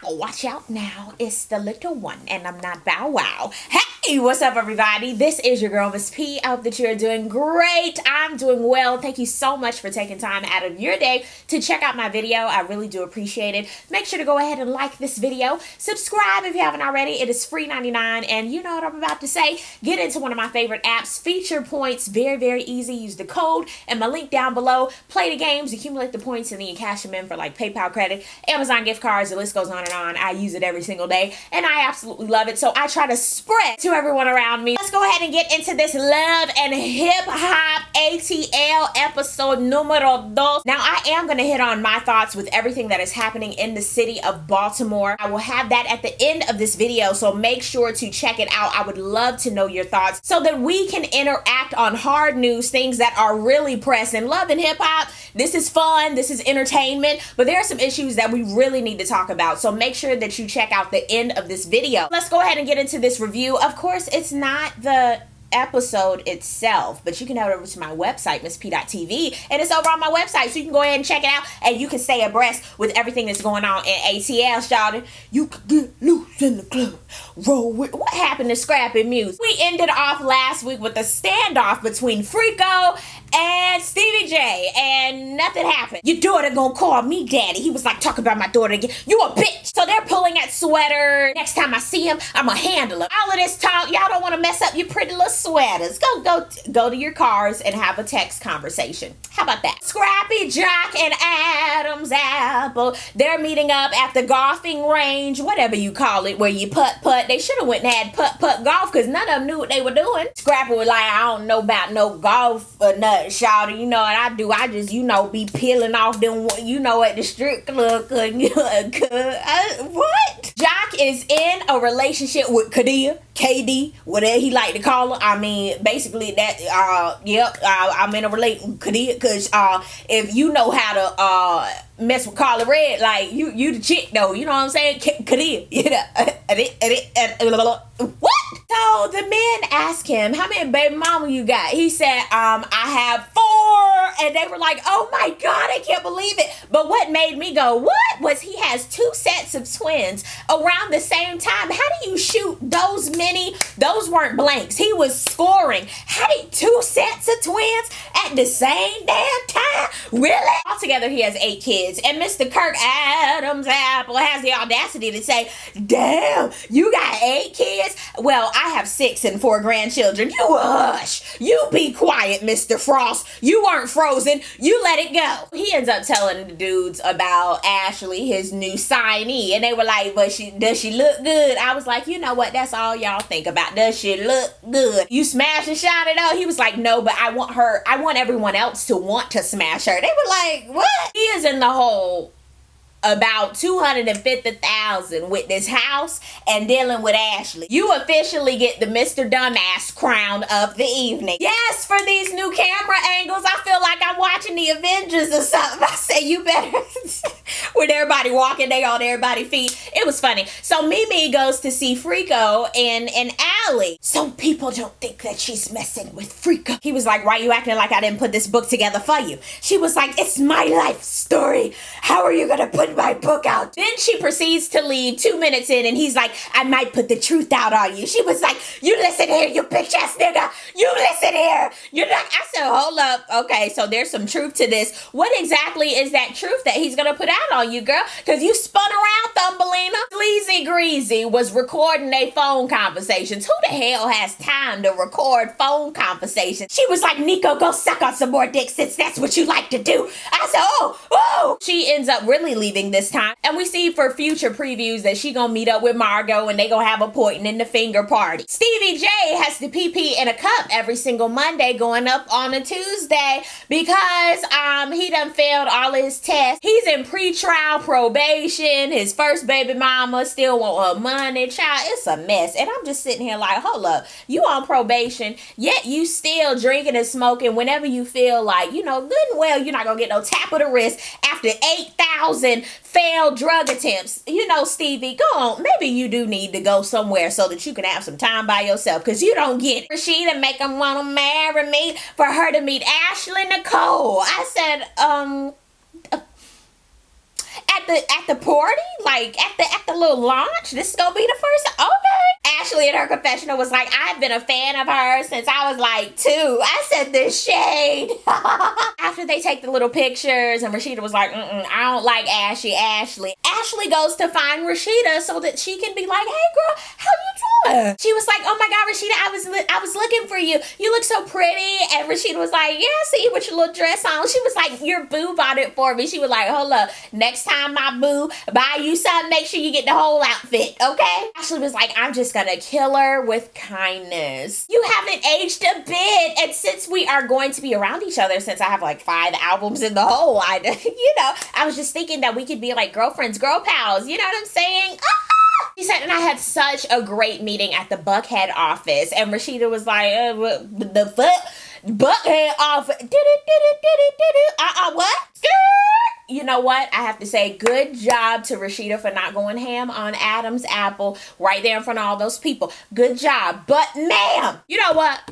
Watch out now, it's the little one, and I'm not Bow Wow. Hey, what's up, everybody? This is your girl, Miss P. I hope that you're doing great. I'm doing well. Thank you so much for taking time out of your day to check out my video. I really do appreciate it. Make sure to go ahead and like this video. Subscribe if you haven't already. It is free 99, and you know what I'm about to say. Get into one of my favorite apps, Feature Points. Very, very easy. Use the code and my link down below. Play the games, accumulate the points, and then you cash them in for like PayPal credit, Amazon gift cards. The list goes on and on. I use it every single day, and I absolutely love it. So I try to spread to everyone around me. Let's go ahead and get into this love and hip hop ATL episode numero dos. Now I am going to hit on my thoughts with everything that is happening in the city of Baltimore. I will have that at the end of this video, so make sure to check it out. I would love to know your thoughts so that we can interact on hard news, things that are really pressing. Love and hip hop, this is fun, this is entertainment, but there are some issues that we really need to talk about, so make sure that you check out the end of this video. Let's go ahead and get into this review. Of course, it's not the episode itself, but you can head over to my website, missp.tv, and it's over on my website, so you can go ahead and check it out, and you can stay abreast with everything that's going on in ATL, shawty. You can get loose in the club, roll with. What happened to Scrappy Music? We ended off last week with a standoff between Freako and Stevie J, and nothing happened. Your daughter gonna call me daddy. He was like, talk about my daughter again. You a bitch. So they're pulling at Sweater. Next time I see him, I'ma handle him. All of this talk, y'all don't want to mess up your pretty little sweaters. Go to your cars and have a text conversation. How about that? Scrappy, Jock, and Adam's Apple, they're meeting up at the golfing range, whatever you call it, where you putt. They should have went and had putt golf, because none of them knew what they were doing. Scrappy was like, I don't know about no golf or nothing, shawty. You know what I do? I just, be peeling off them, at the strip club. What? Jock is in a relationship with KD, whatever he like to call her. I mean, basically that, I'm in a relationship with KD, because if you know how to mess with Carla Red, like, you the chick, though, you know what I'm saying? KD, what? So the men ask him, how many baby mama you got? He said, I have 4. And they were like, oh my God, I can't believe it. But what made me go, what? Was he has 2 sets of twins around the same time. How do you shoot those many? Those weren't blanks. He was scoring. How did 2 sets of twins at the same damn time? Really? Altogether, he has 8 kids. And Mr. Kirk Adams Apple has the audacity to say, damn, you got 8 kids? Well, I have 6 and 4 grandchildren. You hush. You be quiet, Mr. Frost. You weren't frozen. You let it go. He ends up telling the dudes about Ashley, his new signee. And they were like, but does she look good? I was like, you know what? That's all y'all think about. Does she look good? You smash and shout it out? He was like, no, but I want everyone else to want to smash her. They were like, what? He is in the hole about $250,000 with this house and dealing with Ashley. You officially get the Mr. Dumbass crown of the evening. Yes, for these new camera angles, I feel like I'm watching the Avengers or something. I say, you better, with everybody walking, they on everybody's feet. It was funny. So Mimi goes to see Freako and Allie. So people don't think that she's messing with Freako. He was like, why you acting like I didn't put this book together for you? She was like, it's my life story. How are you gonna put my book out? Then she proceeds to leave 2 minutes in, and he's like, I might put the truth out on you. She was like, you listen here, you bitch ass nigga. You listen here. You're not. I said, hold up. Okay, so there's some truth to this. What exactly is that truth that he's gonna put out on you, girl? Because you spun around, Thumbelina. Sleazy Greasy was recording their phone conversations. Who the hell has time to record phone conversations? She was like, Nico, go suck on some more dick since that's what you like to do. I said, oh. She ends up really leaving this time, and we see for future previews that she gonna meet up with Margot, and they gonna have a pointing in the finger party. Stevie J has the PP in a cup every single Monday going up on a Tuesday because he done failed all his tests. He's in pre-trial probation. His first baby mama still want her money. Child, it's a mess. And I'm just sitting here like, hold up, you on probation, yet you still drinking and smoking whenever you feel like, good and well, you're not gonna get no tap of the wrist after 8,000 failed drug attempts. Stevie, go on. Maybe you do need to go somewhere so that you can have some time by yourself, because you don't get it. Rashida make him want to marry me for her to meet Ashley Nicole. I said, at the party, like at the little launch. This is gonna be the first. Okay. Ashley in her confessional was like, I've been a fan of hers since I was like 2. I said this shade. After they take the little pictures, and Rashida was like, I don't like Ashley. Ashley goes to find Rashida so that she can be like, hey girl, how you doing? She was like, oh my God, Rashida, I was looking for you. You look so pretty. And Rashida was like, yeah, I see you with your little dress on. She was like, your boo bought it for me. She was like, hold up, next time my boo buy you something, make sure you get the whole outfit, okay? Ashley was like, I'm just gonna kill her with kindness. You haven't aged a bit. And since we are going to be around each other, since I have like 5 albums in the hole, I was just thinking that we could be like girlfriends, girl pals, you know what I'm saying? She said, and I had such a great meeting at the Buckhead office. And Rashida was like, the fuck? Buckhead office. What? You know what? I have to say good job to Rashida for not going ham on Adam's apple right there in front of all those people. Good job. But ma'am, you know what?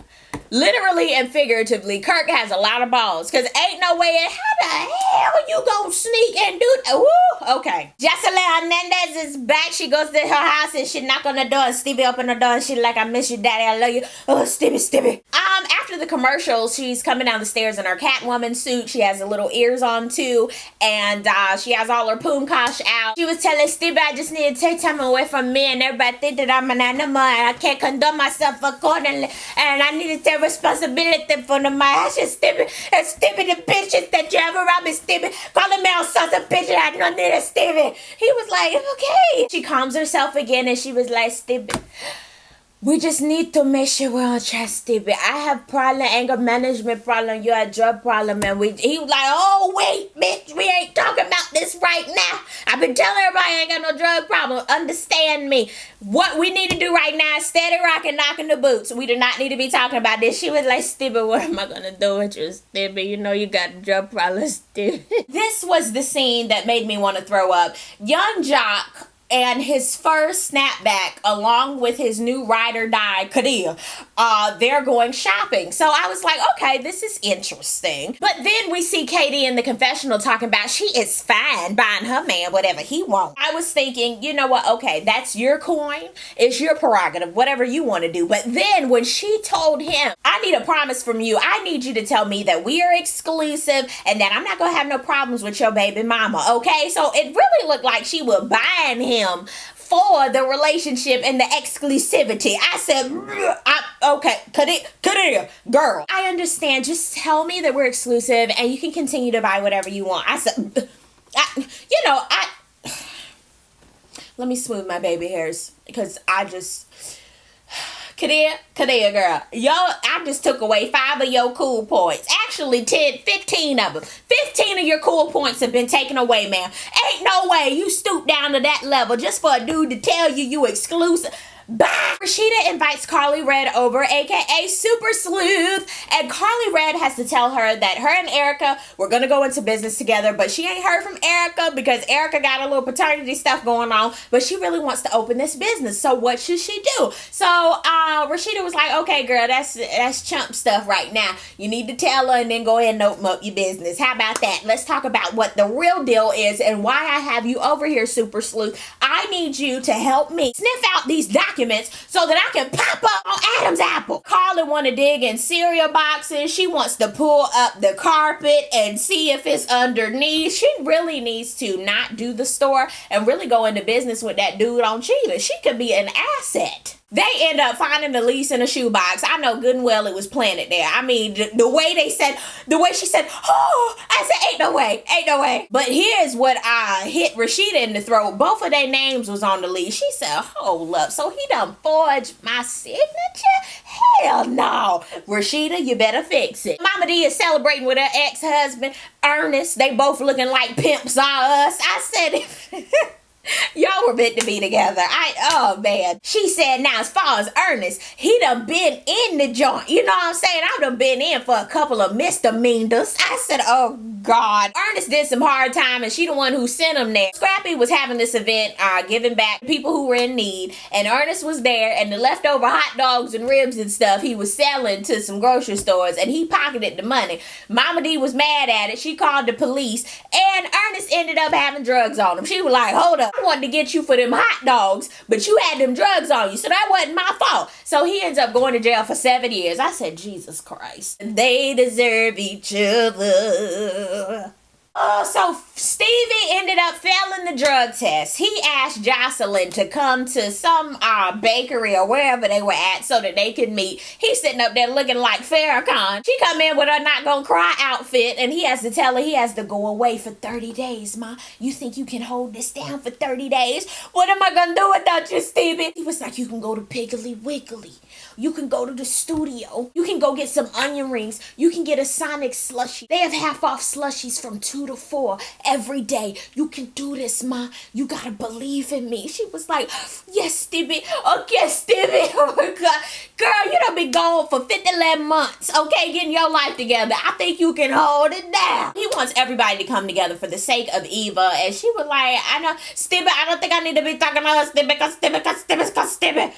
Literally and figuratively, Kirk has a lot of balls, because ain't no way in how the hell you gonna sneak and do that? Woo! Okay. Jocelyn Hernandez is back. She goes to her house and she knock on the door, and Stevie open the door and she like, I miss you, daddy, I love you. Oh, Stevie. After the commercial, she's coming down the stairs in her Catwoman suit. She has the little ears on too, and she has all her poomkosh out. She was telling Stevie, I just need to take time away from me, and everybody think that I'm an animal and I can't conduct myself accordingly, and I need to take responsibility for the my actions, Stevie. And Stevie, the bitches that you ever around me, Stevie, calling me all sorts of bitches, I don't need a Stevie. He was like, okay. She calms herself again and she was like, Stevie, we just need to make sure we don't trust Stevie. I have problem, anger management problem. You had drug problem. And he was like, oh, wait, bitch, we ain't talking about this right now. I've been telling everybody I ain't got no drug problem. Understand me. What we need to do right now is steady rocking, knocking the boots. We do not need to be talking about this. She was like, Stevie, what am I going to do with you, Stevie? You know you got a drug problem, Stevie. This was the scene that made me want to throw up. Young Jock and his first snapback, along with his new ride or die, Kadia, they're going shopping. So I was like, okay, this is interesting. But then we see Katie in the confessional talking about she is fine buying her man whatever he wants. I was thinking, you know what? Okay, that's your coin. It's your prerogative, whatever you want to do. But then when she told him, I need a promise from you. I need you to tell me that we are exclusive and that I'm not going to have no problems with your baby mama. Okay, so it really looked like she was buying him for the relationship and the exclusivity. I said, okay, Kadia, girl, I understand. Just tell me that we're exclusive and you can continue to buy whatever you want. I said, let me smooth my baby hairs because I just... Kadia, girl. I just took away 5 of your cool points. Actually, 15 of them. 15 of your cool points have been taken away, ma'am. Ain't no way you stoop down to that level just for a dude to tell you exclusive. Bye. Rashida invites Carly Red over, aka Super Sleuth, and Carly Red has to tell her that her and Erica were gonna go into business together, but she ain't heard from Erica because Erica got a little paternity stuff going on, but she really wants to open this business. So what should she do? So Rashida was like, okay, girl, that's chump stuff right now. You need to tell her and then go ahead and open up your business. How about that? Let's talk about what the real deal is and why I have you over here, Super Sleuth. I need you to help me sniff out these documents so that I can pop up on Adam's apple. Carly want to dig in cereal boxes. She wants to pull up the carpet and see if it's underneath. She really needs to not do the store and really go into business with that dude on Cheetah. She could be an asset. They end up finding the lease in a shoebox. I know good and well it was planted there. I mean, the way she said, oh, I said, ain't no way. But here's what I hit Rashida in the throat. Both of their names was on the lease. She said, hold up, so he done forged my signature? Hell no. Rashida, you better fix it. Mama D is celebrating with her ex-husband, Ernest. They both looking like pimps on us. I said, y'all y'all were meant to be together. Oh man. She said, now as far as Ernest, he done been in the joint. You know what I'm saying? I done been in for a couple of misdemeanors. I said, oh God. Ernest did some hard time and she the one who sent him there. Scrappy was having this event, giving back to people who were in need, and Ernest was there, and the leftover hot dogs and ribs and stuff he was selling to some grocery stores, and he pocketed the money. Mama D was mad at it. She called the police, and Ernest ended up having drugs on him. She was like, hold up, I wanted to get you for them hot dogs, but you had them drugs on you, so that wasn't my fault. So he ends up going to jail for 7 years. I said, Jesus Christ. They deserve each other. So Stevie ended up failing the drug test. He asked Jocelyn to come to some bakery or wherever they were at so that they could meet. He's sitting up there looking like Farrakhan. She come in with her not gonna cry outfit, and he has to tell her he has to go away for 30 days, Ma. You think you can hold this down for 30 days? What am I gonna do without you, Stevie? He was like, you can go to Piggly Wiggly. You can go to the studio. You can go get some onion rings. You can get a Sonic slushie. They have half-off slushies from 2 to 4 every day. You can do this, Ma. You gotta believe in me. She was like, yes, Stevie. Okay, Stevie. Oh my God. Girl, you done been gone for 51 months, okay, getting your life together. I think you can hold it down. He wants everybody to come together for the sake of Eva, and she was like, I know, Stevie, I don't think I need to be talking about Stevie, because Stevie.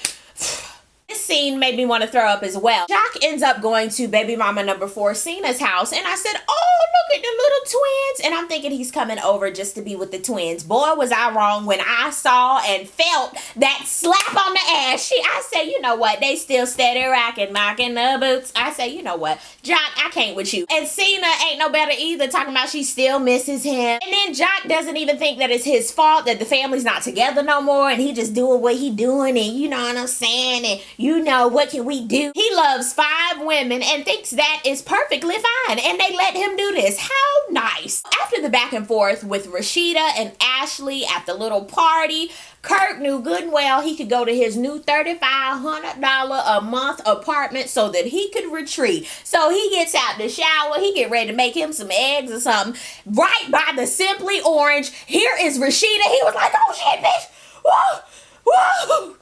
This scene made me want to throw up as well. Jock ends up going to baby mama number 4, Cena's house, and I said, oh, look at the little twins. And I'm thinking he's coming over just to be with the twins. Boy, was I wrong when I saw and felt that slap on the ass. I said, you know what? They still steady rocking, knocking the boots. I said, you know what? Jock, I can't with you. And Cena ain't no better either, talking about she still misses him. And then Jock doesn't even think that it's his fault that the family's not together no more, and he just doing what he doing, and you know what I'm saying, and you know, what can we do? He loves 5 women and thinks that is perfectly fine, and they let him do this. How nice. After the back and forth with Rashida and Ashley at the little party, Kirk knew good and well he could go to his new $3,500 a month apartment so that he could retreat. So he gets out the shower, he get ready to make him some eggs or something. Right by the Simply Orange, here is Rashida. He was like, oh shit, bitch. Whoa. Whoa!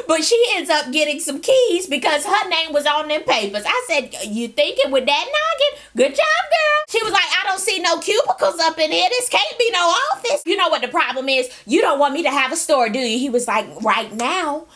But she ends up getting some keys because her name was on them papers. I said, you thinking with that noggin? Good job, girl. She was like, I don't see no cubicles up in here. This can't be no office. You know what the problem is? You don't want me to have a store, do you? He was like, right now,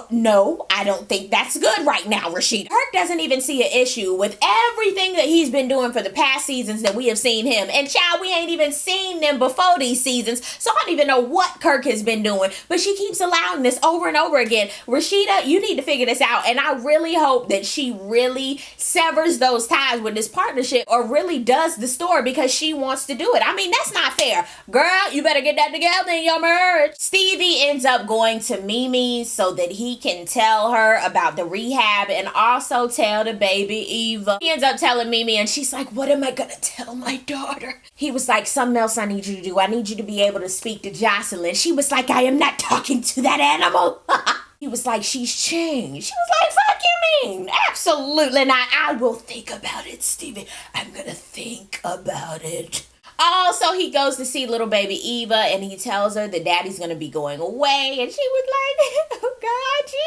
no, I don't think that's good right now, Rashida. Kirk doesn't even see an issue with everything that he's been doing for the past seasons that we have seen him. And child, we ain't even seen them before these seasons, so I don't even know what Kirk has been doing. But she keeps allowing this over and over again. Rashida, you need to figure this out. And I really hope that she really severs those ties with this partnership or really does the store because she wants to do it. I mean, that's not fair. Girl, you better get that together in your marriage. Stevie ends up going to Mimi's so that he can tell her about the rehab and also tell the baby Eva. He ends up telling Mimi and she's like, what am I gonna tell my daughter? He was like, something else I need you to do. I need you to be able to speak to Jocelyn. She was like, I am not talking to that animal. He was like, she's changed. She was like, fuck you mean? Absolutely not. I will think about it, Stevie. I'm gonna think about it. Also, he goes to see little baby Eva and he tells her that daddy's going to be going away. And she was like, oh God, Jesus.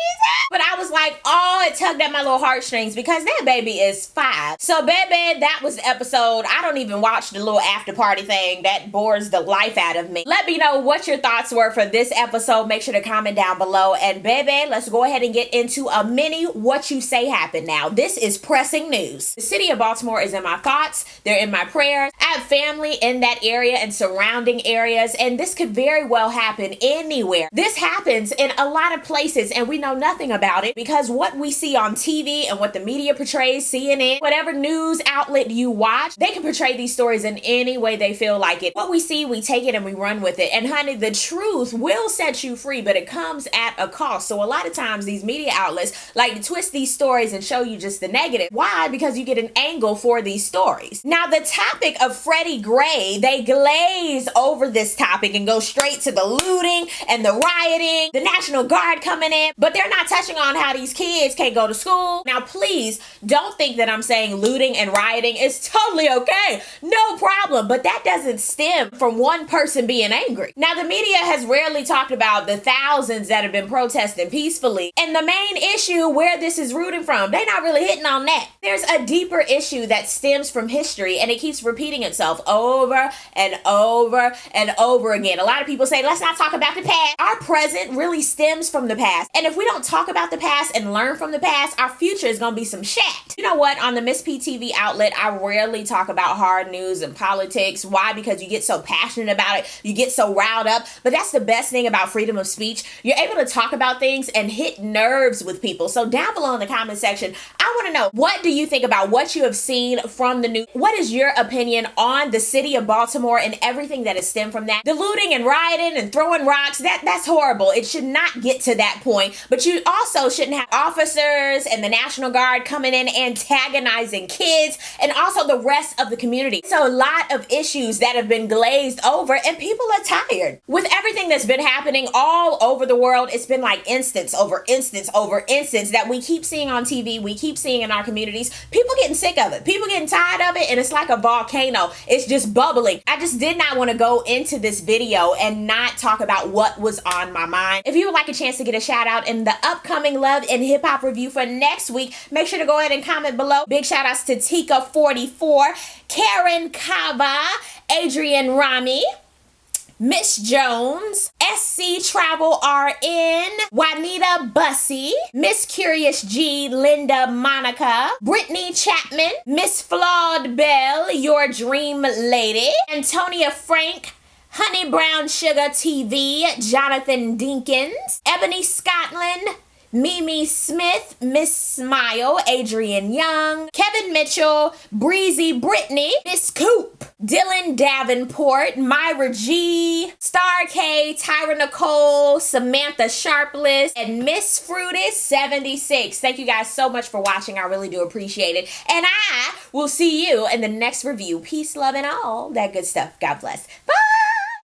But I was like, oh, it tugged at my little heartstrings because that baby is 5. So, baby, that was the episode. I don't even watch the little after party thing. That bores the life out of me. Let me know what your thoughts were for this episode. Make sure to comment down below. And, baby, let's go ahead and get into a mini What You Say Happened now. This is pressing news. The city of Baltimore is in my thoughts. They're in my prayers. I have family in that area and surrounding areas, and this could very well happen anywhere. This happens in a lot of places and we know nothing about it because what we see on TV and what the media portrays, CNN, whatever news outlet you watch, they can portray these stories in any way they feel like it. What we see, we take it and we run with it. And honey, the truth will set you free, but it comes at a cost. So a lot of times these media outlets like to twist these stories and show you just the negative. Why? Because you get an angle for these stories. Now, the topic of Freddie Gray, they glaze over this topic and go straight to the looting and the rioting, the National Guard coming in. but they're not touching on how these kids can't go to school. Now, please don't think that I'm saying looting and rioting is totally okay. No problem. But that doesn't stem from one person being angry. Now, the media has rarely talked about the thousands that have been protesting peacefully. And the main issue where this is rooting from, they're not really hitting on that. There's a deeper issue that stems from history, and it keeps repeating itself over and over and over again. A lot of people say, let's not talk about the past. Our present really stems from the past. And if we don't talk about the past and learn from the past, our future is going to be some shat. You know what? On the Miss P TV outlet, I rarely talk about hard news and politics. Why? Because you get so passionate about it. You get so riled up. But that's the best thing about freedom of speech. You're able to talk about things and hit nerves with people. So down below in the comment section, I want to know, what do you think about what you have seen from the news? What is your opinion on the city of Baltimore and everything that has stemmed from that? The looting and rioting and throwing rocks, that's horrible. It should not get to that point. But you also shouldn't have officers and the National Guard coming in antagonizing kids and also the rest of the community. So a lot of issues that have been glazed over, and people are tired. With everything that's been happening all over the world, it's been like instance over instance over instance that we keep seeing on TV, we keep seeing in our communities. People getting sick of it. People getting tired of it, and it's like a volcano. It's just bubbling. I just did not want to go into this video and not talk about what was on my mind. If you would like a chance to get a shout out in the upcoming Love and Hip Hop review for next week, make sure to go ahead and comment below. Big shout outs to Tika44, Karen Kava, Adrian Rami, Miss Jones, SC Travel RN, Juanita Bussy, Miss Curious G, Linda Monica, Brittany Chapman, Miss Flawed Bell, Your Dream Lady, Antonia Frank, Honey Brown Sugar TV, Jonathan Dinkins, Ebony Scotland, Mimi Smith, Miss Smile, Adrian Young, Kevin Mitchell, Breezy Brittany, Miss Coop, Dylan Davenport, Myra G, Star K, Tyra Nicole, Samantha Sharpless, and Miss Fruitis 76. Thank you guys so much for watching. I really do appreciate it. And I will see you in the next review. Peace, love, and all that good stuff. God bless. Bye.